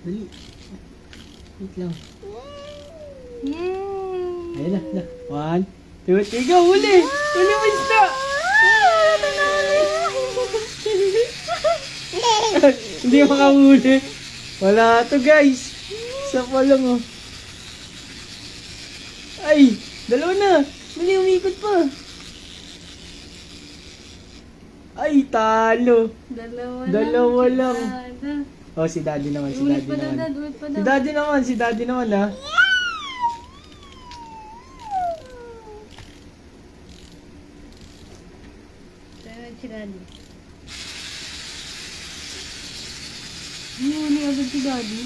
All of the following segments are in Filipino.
Dali. Wait lang. Yay! Ayun na. 1, 2, 3, go! Huli! Huli mo isda! Hindi makahuli. Wala to guys. Isa pa lang oh. Ay! Dalawa na! Mali, umikot pa. Ay, talo. Dalawa lang. Oh, si daddy naman, si daddy naman. Si daddy naman ha. Si daddy. Huli agad si daddy.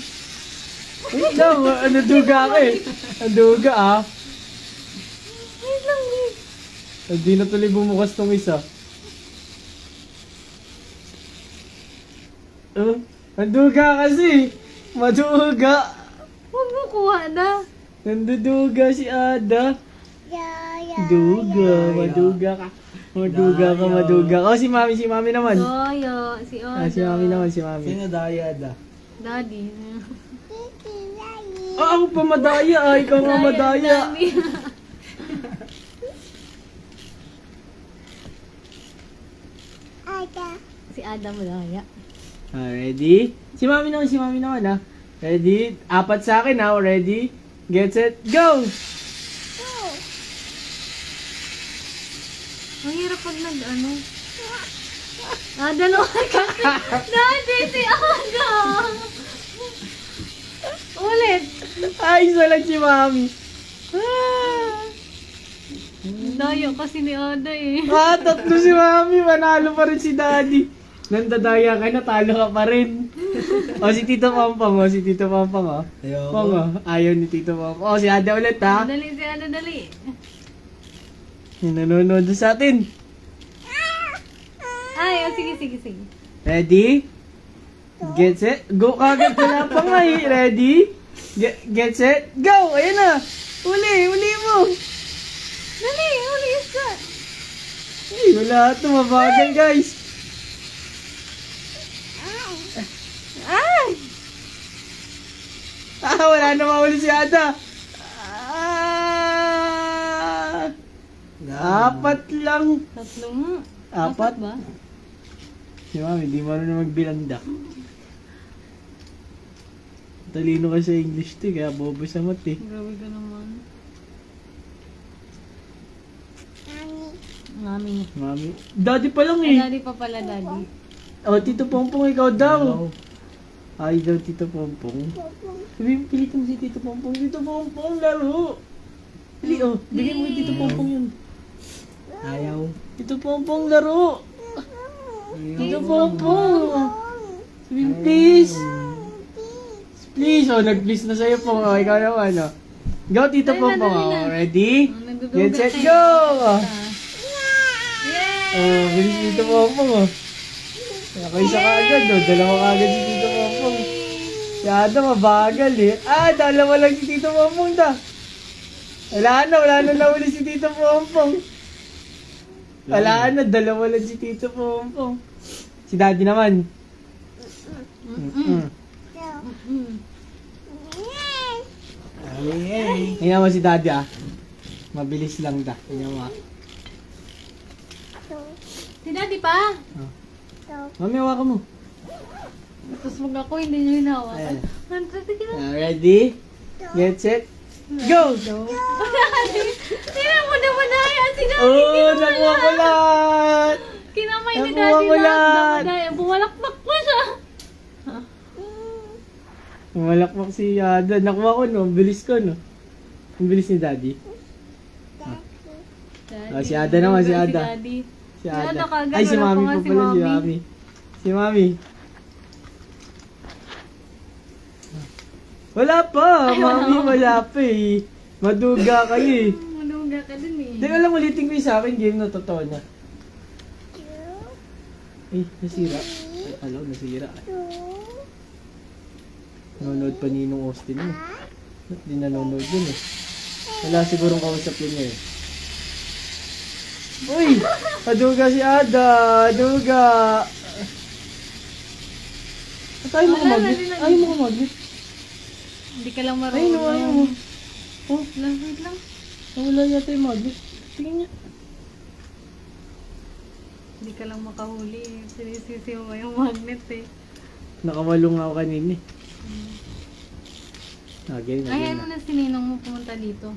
Wait lang, naduga ka eh. Naduga ah. Wait lang eh. Hindi na tuloy bumukas tong isa. Naduga kasi. Maduga. Huwag mo kuha na. Nanduduga si Ada. Duga, maduga ka. Maduga. Oh, si mami naman. Doyo, si Odo. Si mami naman, si mami. Sino daya da? Daddy. Ako pa madaya ah, ikaw nga madaya. Daddy. Si Adam madaya. Ready? Si mami naman ah. Ready? 4 sa akin ah, ready? Get set, go! Ang hirap pag nag-ano. Dalawa kasi. Daddy, si Ada. Ulit. Ay, isa lang si mami. Dayo kasi ni Ada eh. 3 si mami, manalo pa rin si daddy. Nandadaya ka na, talo ka pa rin. O, si Tito Pampang, oh. Ayoko. Pang, oh. Ayaw ni Tito Pampang. O, si Ada ulit, ha? Dali si Ada, dali. Yung nanonood sa atin. Ay, sige. Ready? Get set, go kagad wala pa nga eh. Ready? Get set, go! Ayan na! Uli mo! Dali, uli isa. Ay, wala ito, mabagal guys. Ay! Wala na mauli si Ada. 4 lang. 3 nga. 4? ba? Si mami, di marunong magbilanda. Talino ka sa English to, kaya bobo sa mat eh. Grabe ka naman. Mami. Mami, daddy pa lang Ay, eh. daddy pa pala, daddy. Oh, Tito Pompong, ikaw daw. Ay daw, Tito Pompong. Sabi, pilitin mo si Tito Pompong. Tito Pompong, laro. Pili, oh. Bigyan mo kay Tito Pompong yun. Ayaw. Tito Pompong, laro. Tito Pompong. Sabi, please. Please, oh, nag-please na sa'yo po. Oh, ikaw naman, oh. Go, Tito Dali na, Pompong, dali na. oh. Ready? Nagduduga Get set, tayo. go! Yay! Oh, bilis si Tito Pompong, oh. Ako isa kaagad, oh. Dalawa kaagad si Tito Pompong. Si Ada, mabagal, eh. Dalawa lang si Tito Pompong, da. Wala na nahuli si Tito Pompong. Wala na, dalawa lang si Tito Pompong. Si Daddy naman. Ay. Tingnan mo si Daddy, ah. Mabilis lang da. Tingnan mo, ah. Si daddy pa. Mami, hawakan mo. Tapos mag ako, hindi nyo hinawakan. Ayan. Sige na. Ready? Get set? Go! Tingnan mo naman na yan. Si daddy, Oh, nakuha ko lahat! kinamay ni Nakuha daddy mo lahat. lahat. Dahil bumalakpak pa siya. Malakmak si Ada. Nakuha ko, no? Ang bilis ko, no? Ang bilis ni Daddy. Daddy. Si Ada naman, si Ada. Si daddy. Si Ada Ada. kagad, Ay, si wala Mami pa nga pa si pala, si Mami. Mami. Si Mami. Wala pa! Mami, wala pa eh. Maduga kayo eh. Manuga ka dun eh. Hindi ko lang ulitin ko yung sa akin, game na totoo na. Eh, nasira. Ay, hello, nasira. Nanonood pa ni Ninong Austin mo. Ba't di nanonood yun eh? Wala sigurong kausap yun eh. Uy! Aduga si Ada! Aduga! At ayaw mo kumaglit? Ayaw mo kumaglit? Hindi ka lang Ay, marunong. nawala mo. Oh, Wait lang. nawala yata yung magnet. Tingnan niya. Hindi ka lang makahuli. Sinisisi mo yung magnet eh. Nakamalong ako kanina eh. Again, Ayaw again mo na. na si Ninong mo pumunta dito.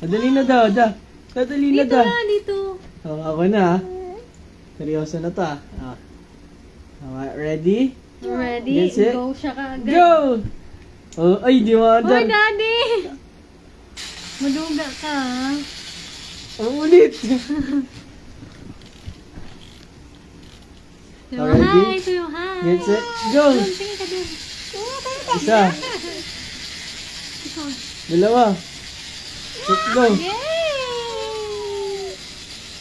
Dali na daw, da. Dali na Dito da. na, dito. Oh, ako na. Seryoso na to ah. Ready? Ready? Get set. Go siya ka agad. Go! Oh, ay, di mo Uy, andar. Daddy! Maduga ka. Oh, ulit. Sayo Ready? hi, sayo hi. Get set, go! Dun, tingin ka dun. Isa, Ikaw. dalawa. Let's go. Yay!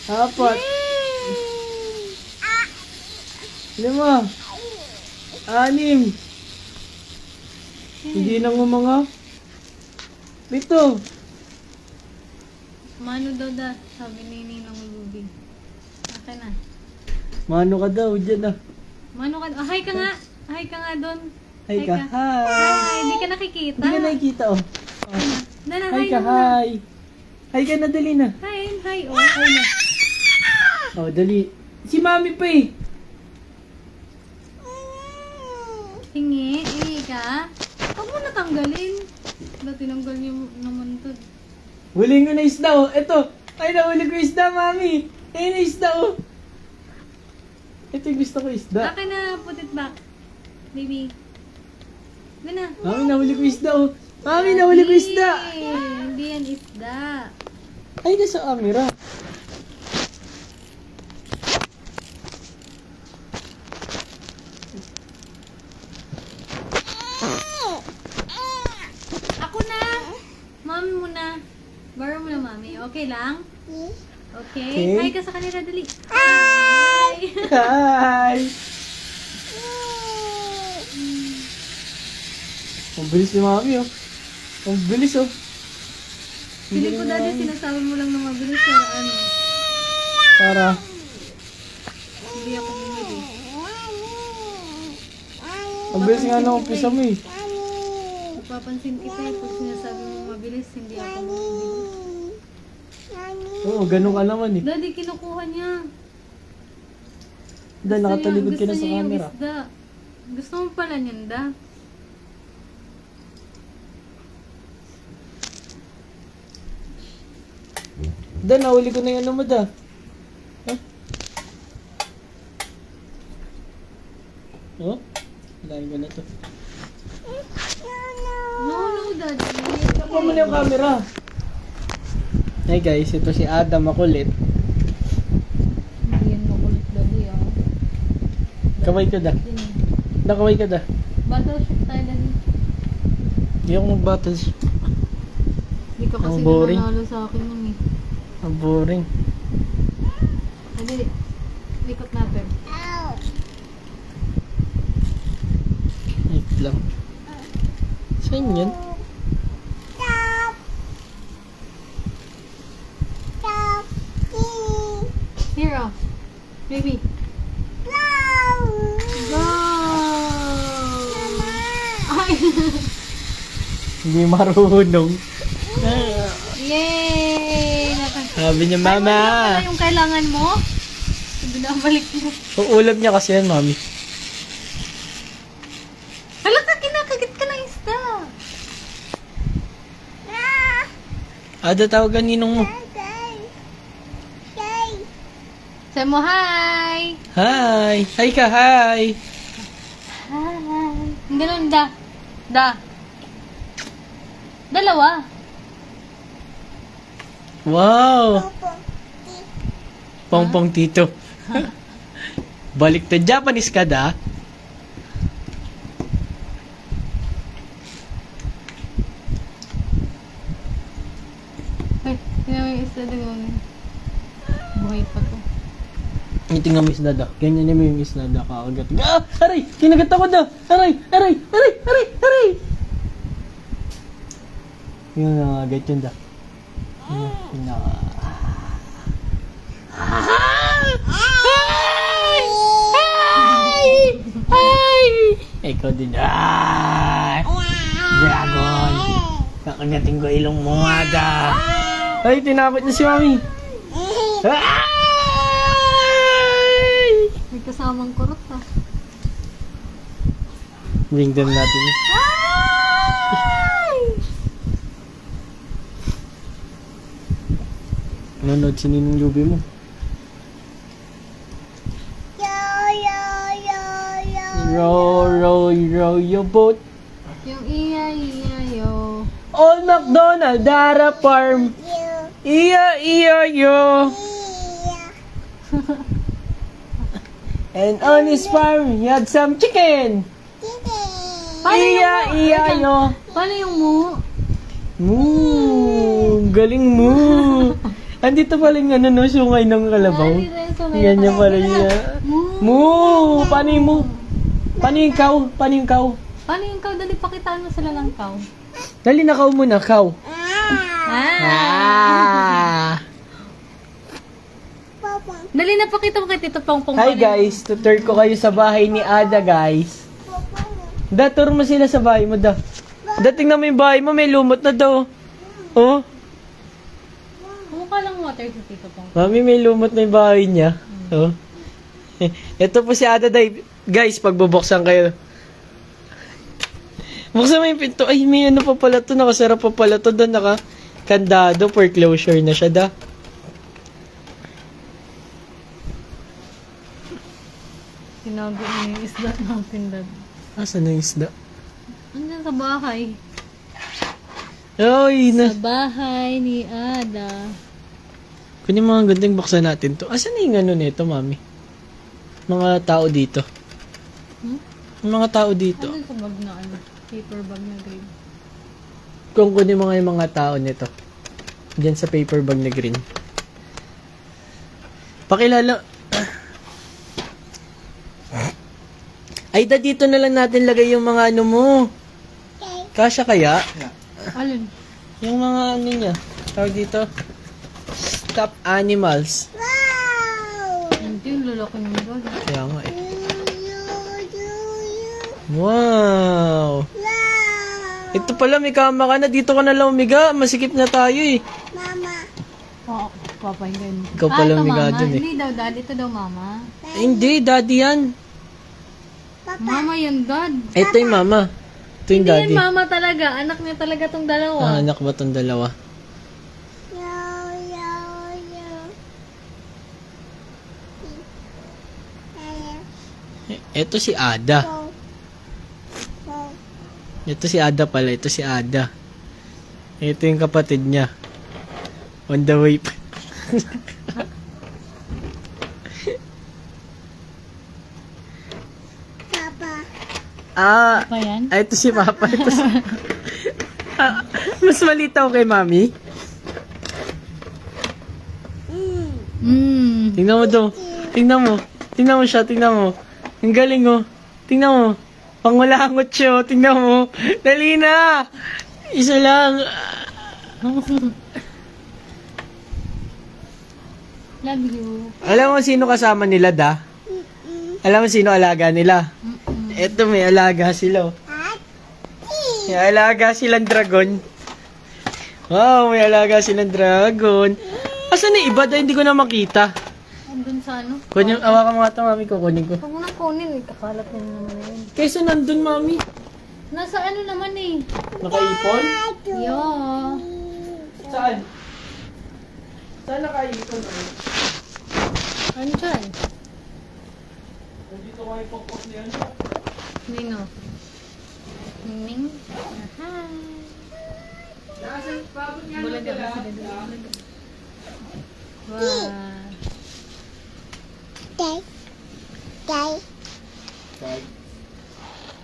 Apat, Yay! 5, 6. Hindi na mga 7. Mano daw da, sabi ni Ninong Ruby. Akin na. Mano ka daw, dyan ah. Mano ka, hi ka nga. Hi ka nga doon. Hi ka, hi. Hi, hindi ka nakikita. Hindi ka nakikita oh. Dala, Hi ka, na. hi. Hi ka na, dali na. Hi, hi. Oh, hi na. Oh, dali. Si mami pa eh. Hingi, hingi ka. Huwag mo natanggalin. Wala, tinanggal niyo naman to. Huling ko na isda oh. Ito. Ay, nahuli ko isda, mami. Ayun na isda oh. Ito yung gusto ko isda. Akin na, put it back. Baby. Doon na. Mami, nahuli ko isda oh. Mami, nahuli ko isda. Hindi yan isda. Ay, nasa camera. Ako na. Mami muna. Borrow mo na, mami. Okay lang? Okay. Okay. Hi ka sa kanila, dali. Hi! Hi! Ang bilis ni mami oh. Ang bilis oh. Pili ko dati sinasabi mo lang na mabilis pero ano. Para. Hindi ako bumili. Ang bilis nga nung umpisa mo eh. Papansin kita eh. Pag sinasabi mo mabilis, hindi ako bumili. Oo, ganun ka naman eh. Daddy, kinukuha niya. Dahil nakatalikod ka na gusto sa niya yung camera. isda. Gusto mo pala niyan, da? Dahil nahuli ko na yung ano mo da. Huh? Oh? Lain ko na to. No, daddy. Tapa mo na yung camera. Hey guys, ito si Adam makulit. Hindi yan makulit, daddy, ah. Kaway ka da. Yun eh. Nakaway ka da. Battleship tayo, daddy. Hindi ako mag-battles. Hindi ka kasi Ang boring. nanalo sa akin nun eh. Ang boring. Daddy, likot natin. Wait lang. Saan yun? Here, oh. Baby. Go! Ay! Hindi marunong. Yay! Sabi niya, Mama! Mama! Yung kailangan mo? Binabalik mo. Uulam niya kasi yan, Mami. Hala ka, kinakagit ka ng isda. Ada, tawagan ninong mo. Say mo hi! Hi! Hi ka, hi! Hi! Ganun, da. Da. Dalawa. Wow! Pongpong tito. Balik to Japanese ka da. Ay, tingnan mo yung isda doon. Buhay pa to. Tingnan mo yung isda da. Ganyan mo yung isda da. Kakagat. Ah! Aray! Kinagat ako da! Aray! Aray! Aray! Aray! Aray! Yung nakagat yun da. Yung Hi! Hi! Ikaw din. Ah! Dragon. Kakagating ko ilong mo, Ada. Ay, tinapit na si Mami. Ay! May kasamang kurot ha. Bring them natin. Nanonood si Ninong Luby mo. Row your boat. Yung iya-iya-yo. Old MacDonald, Dara Farm. Yo. And on his farm, he had some chicken. Yo. Paano yung mu? Moo, galing mo. Andito pala yung ano, no, sungay ng kalabaw. Yan niya pala niya. Moo, paano yung mo? Paano yung cow? Paano yung cow? Dali pakitaan mo sila ng cow. Dali na cow muna, cow. Dali na pakita mo kay Tito Pongpong. Hi guys, tutur ko kayo sa bahay ni Ada guys. Da, tour mo sila sa bahay mo da. Da, tingnan mo yung bahay mo, may lumot na daw. Oh, Mukha lang water si Tito Pong. mami, may lumot na yung bahay niya. Oh. Ito po si Ada day. Guys, pagbubuksan kayo. Buksan mo yung pinto. Ay, may ano pa pala to. Nakasarap pa pala to. Doon kandado for closure na siya da. Sinabi niya yung isda natin dad. Asan na yung isda? Andyan sa bahay. Ay, Sa bahay ni Ada. kunin mga gandang buksan natin to. Asan na yung ano nito, mami? Mga tao dito. Yung mga tao dito. Andyan sa bag na ano? Paper bag na green. Kung kunin mo nga yung mga tao nito. Diyan sa paper bag na green. Pakilala. Ay, dito na lang natin lagay yung mga ano mo. Kasya kaya? Alin? Yung mga ano niya. Tawag dito. Stuffed animals. Hindi yung lalaki ng dad. Kaya nga eh. Wow! Ito pala, may kama ka na. Dito ka na lang umiga. Masikip na tayo eh. Oo, papahinggan. Ikaw pala ito umiga mama. dun eh. Hindi daw dad. Ito daw mama. Hindi, daddy yan. Mama yan dad. Ito yung mama. Ito yung Hindi daddy. yan mama talaga. Anak niya talaga tong dalawa. Anak ba tong dalawa? Ito si Ada. Ito si Ada pala. Ito si Ada. Ito yung kapatid niya. On the way pa. Pa yan? Ito si Papa. Ito si... mas malitaw kay Mami. Tingnan mo daw. Tingnan mo. Tingnan mo siya. Tingnan mo. Ang galing oh. Tingnan mo. Pangulangot siya. Tingnan mo. Dali na. Isa lang. Love you. Alam mo sino kasama nila, da? Alam mo sino alaga nila? Eto, may alaga sila. Oh. May alaga silang dragon. Wow, may alaga silang dragon. Asan na iba? Dahil hindi ko na makita. Andun sa ano? Kunin, awakan mo nga ito, mami. Kukunin ko. Huwag mo na kunin. Kakalat na naman yun. Kaysa nandun, mami. Nasa ano naman eh. Nakaipon? Yo. Saan? Saan nakaipon? Andyan. Nandito ko yung pokpok niyan. Nino. Ning. Aha. Nasaan? Pabot niya Bulaga ba sila dito? Wow.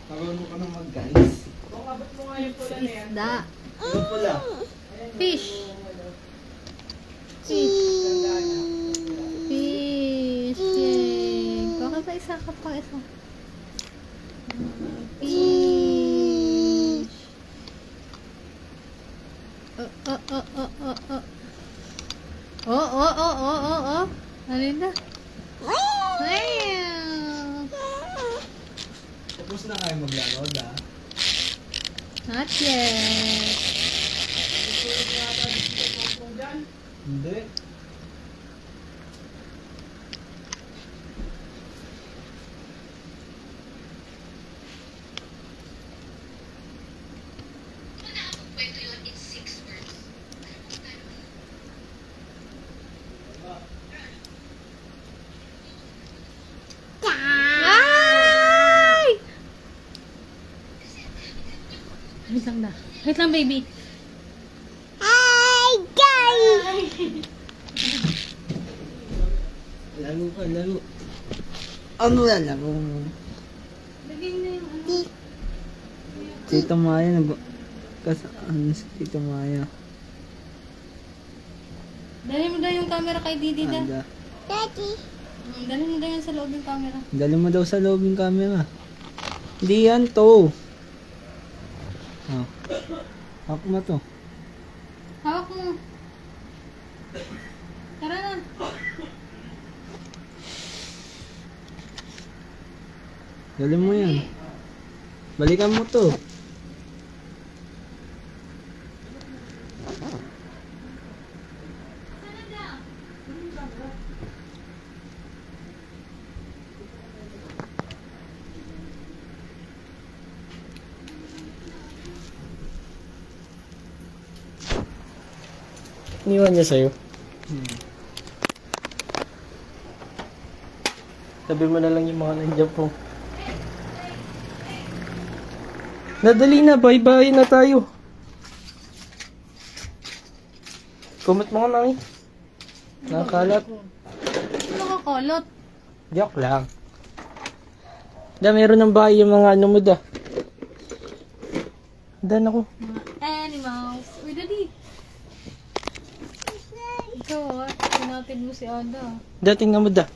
Marunong ka na mag-guys. Abot mo nga yung pula na yan. Isda. Ano pala? Fish. Fish. Fish. Yay. Baka pa isa ka pa isa. Fish. Oh. Alin na? Wow. Tapos na kayo maglaro, da? Not yet. Hindi. Ay! Wait lang na. Wait lang, baby. Laro ka, laro. Ano yan, laro mo? Lagyan na yung ano. Tita Maya, ano si Tita Maya? Dali mo daw yung camera kay Didi da. Ada. Dali mo daw yan sa loob yung camera. Dali mo daw sa loob yung camera. Hindi yan to. Oh. Hawak mo to. Hawak mo. Tara na. Dali mo yan. Balikan mo to. Iniwan niya sa'yo. Sabi mo na lang yung mga nandiyan po. Nadali na, bye-bye na tayo. Kumot mo ka, mami. Nakakalat. Nakakalot. Joke lang. Da, meron ng bahay yung mga ano mo da. Dan ako. Mga animals. Uy, Daddy. Ikaw ah. Pinatid mo si Ada. Da, tingnan mo da.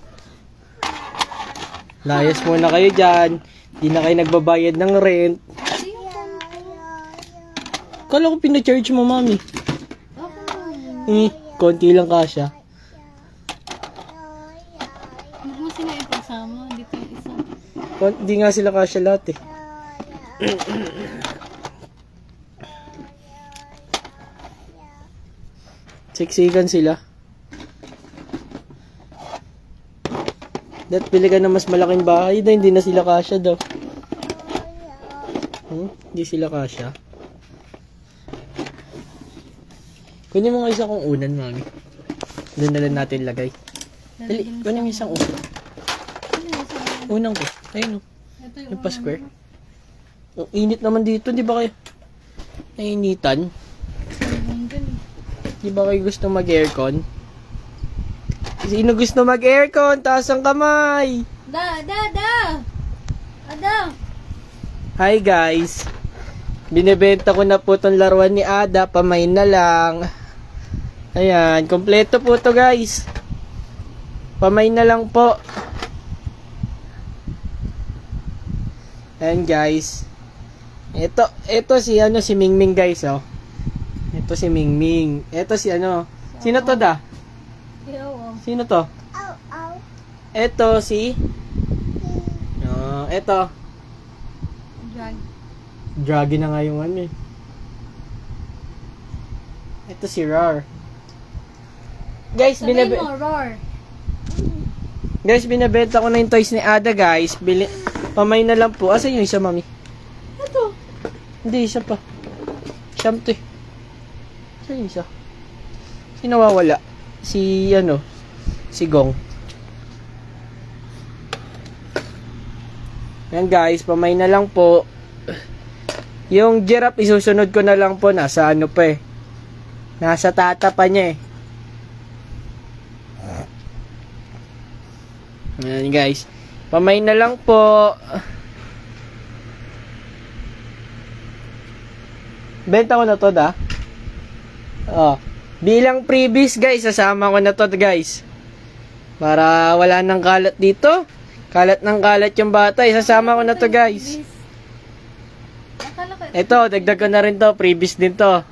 Layas muna kayo dyan. Di na kayo nagbabayad ng rent. Ay, yung konti. Kala ko pinacharge mo, mami. Ako. Konti lang kasya. Huwag mo sila ipagsama. Dito yung isa. Di nga sila kasya lahat eh. Siksikan sila. Dat pili ka na mas malaking bahay daw, hindi na sila kasya daw. Hindi sila kasya. Kunin mo nga isa kong unan, mami. Doon na lang natin lagay. Dali, kunin mo isang unan. Ano yung isa? Unang ko. Ayun o. Ito Yung pa-square. Ang init naman dito, di ba kayo? Nainitan. Di ba kayo gusto mag-aircon? Sino gusto mag-aircon? Taas ang kamay! Ada! Hi guys! Binibenta ko na po tong laruan ni Ada. Pamay na lang. Ayan, kompleto po to guys. Pamay na lang po. Ayan guys. Ito si si Mingming guys oh. Ito si Mingming. Ito si Sino to da? Sino to? Ito si ito. Draggy na nga yung eh. Ito si Rar. Guys, binibenta ko na yung toys ni Ada guys. Pamay na lang po. Asa yung isa, mami? Ito. Hindi, isa pa. Siyam to eh. Asa yung isa? Sino nawawala? Si Gong. Yan guys, pamay na lang po. Yung giraffe isusunod ko na lang po. Nasa pa eh. Nasa tata pa niya eh. Yan guys. Pamay na lang po. Benta ko na to da. Oh. Bilang freebies guys, sasama ko na to guys. Para wala nang kalat dito. Kalat ng kalat yung bata. Sasama ko na to guys. Ito, dagdag ko na rin to. Freebies din to.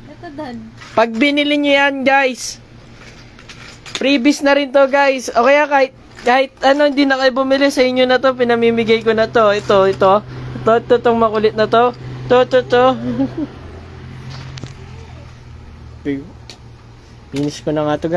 Ito, Dad. Pag binili nyo yan guys, freebies na rin to guys. O kaya kahit hindi na kayo bumili sa inyo na to, pinamimigay ko na to. Ito, itong makulit na to. To. Finish ko na nga to guys.